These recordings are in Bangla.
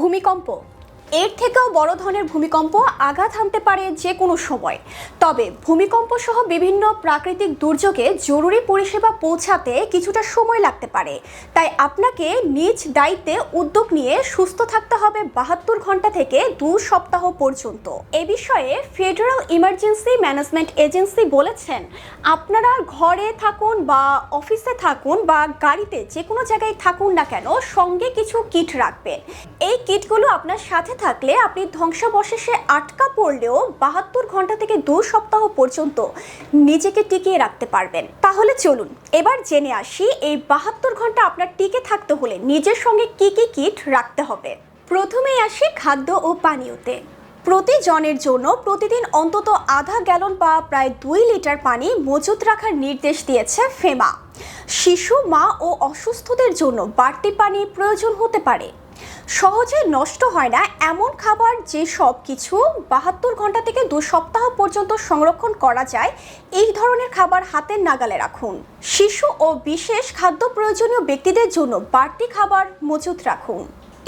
ভূমিকম্প এর থেকেও বড় ধরনের ভূমিকম্প আঘাত হানতে পারে যে কোনো সময়। তবে ভূমিকম্প সহ বিভিন্ন প্রাকৃতিক দুর্যোগে জরুরি পরিষেবা পৌঁছাতে কিছুটা সময় লাগতে পারে। তাই আপনাকে নিজ দায়িত্বে উদ্যোগ নিয়ে সুস্থ থাকতে হবে 72 ঘন্টা থেকে 2 সপ্তাহ পর্যন্ত। এ বিষয়ে ফেডারেল ইমার্জেন্সি ম্যানেজমেন্ট এজেন্সি বলেছেন, আপনারা ঘরে থাকুন বা অফিসে থাকুন বা গাড়িতে যে কোনো জায়গায় থাকুন না কেন, সঙ্গে কিছু কিট রাখবেন। এই কিটগুলো আপনার সাথে থাকলে আপনি ধ্বংসাবশেষে আটকা পড়লেও 72 ঘন্টা থেকে 2 সপ্তাহ পর্যন্ত নিজেকে টিকিয়ে রাখতে পারবেন। তাহলে চলুন এবার জেনে আসি এই 72 ঘন্টা আপনার টিকে থাকতে হলে নিজের সঙ্গে কি কি কিট রাখতে হবে। প্রথমেই আসি খাদ্য ও পানীয়তে। প্রতিজনের জন্য প্রতিদিন অন্তত আধা গ্যালন বা প্রায় 2 লিটার পানি মজুত রাখার নির্দেশ দিয়েছে ফেমা। শিশু, মা ও অসুস্থদের জন্য বাড়তি পানি প্রয়োজন হতে পারে। সহজে নষ্ট হয় না এমন খাবার যে সব কিছু 72 ঘন্টা থেকে 2 সপ্তাহ পর্যন্ত সংরক্ষণ করা যায়, এই ধরনের খাবার হাতের নাগালে রাখুন। শিশু ও বিশেষ খাদ্য প্রয়োজনীয় ব্যক্তিদের জন্য বাড়তি খাবার মজুত রাখুন।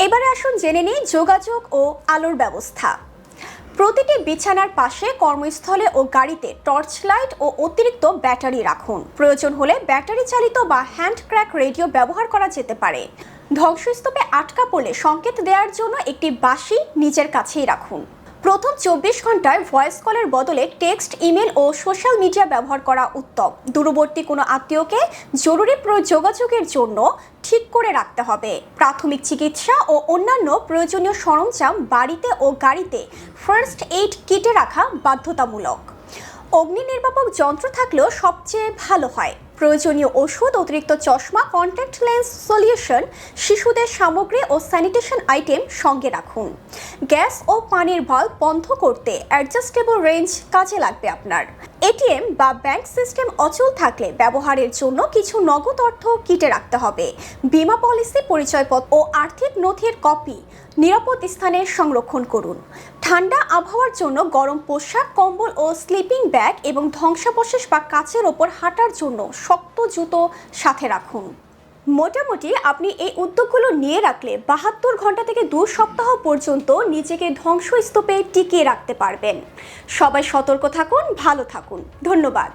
এবারে আসুন জেনে নিই যোগাযোগ ও আলোর ব্যবস্থা। প্রতিটি বিছানার পাশে, কর্মস্থলে ও গাড়িতে টর্চ লাইট ও অতিরিক্ত ব্যাটারি রাখুন। প্রয়োজন হলে ব্যাটারি চালিত বা হ্যান্ড ক্র্যাক রেডিও ব্যবহার করা যেতে পারে। ধ্বংসস্তূপে আটকা পড়লে সংকেত দেওয়ার জন্য একটি বাঁশি নিজের কাছেই রাখুন। প্রথম 24 ঘন্টায় ভয়েস কলের বদলে টেক্সট, ইমেল ও সোশ্যাল মিডিয়া ব্যবহার করা উত্তম। দূরবর্তী কোনো আত্মীয়কে জরুরি যোগাযোগের জন্য ঠিক করে রাখতে হবে। প্রাথমিক চিকিৎসা ও অন্যান্য প্রয়োজনীয় সরঞ্জাম বাড়িতে ও গাড়িতে ফার্স্ট এইড কিটে রাখা বাধ্যতামূলক। অগ্নি নির্বাপক যন্ত্র থাকলেও সবচেয়ে ভালো হয়। প্রয়োজনীয় ওষুধ, অতিরিক্ত চশমা, কন্ট্যাক্ট লেন্স সলিউশন, শিশুদের সামগ্রী ও স্যানিটেশন আইটেম সঙ্গে রাখুন। গ্যাস ও পানির ভাল্ব বন্ধ করতে অ্যাডজাস্টেবল রেঞ্জ কাজে লাগবে আপনার। এটিএম বা ব্যাংক সিস্টেম অচল থাকলে ব্যবহারের জন্য কিছু নগদ অর্থ কিটে রাখতে হবে। বীমা পলিসি, পরিচয়পত্র ও আর্থিক নথির কপি নিরাপদ স্থানে সংরক্ষণ করুন। ঠান্ডা আবহাওয়ার জন্য গরম পোশাক, কম্বল ও স্লিপিং ব্যাগ এবং ধ্বংসাবশেষ বা কাচের ওপর হাঁটার জন্য শক্ত জুতো সাথে রাখুন। মোটামুটি আপনি এই উদ্যোগগুলো নিয়ে রাখলে 72 ঘন্টা থেকে 2 সপ্তাহ পর্যন্ত নিজেকে ধ্বংসস্তূপে টিকিয়ে রাখতে পারবেন। সবাই সতর্ক থাকুন, ভালো থাকুন। ধন্যবাদ।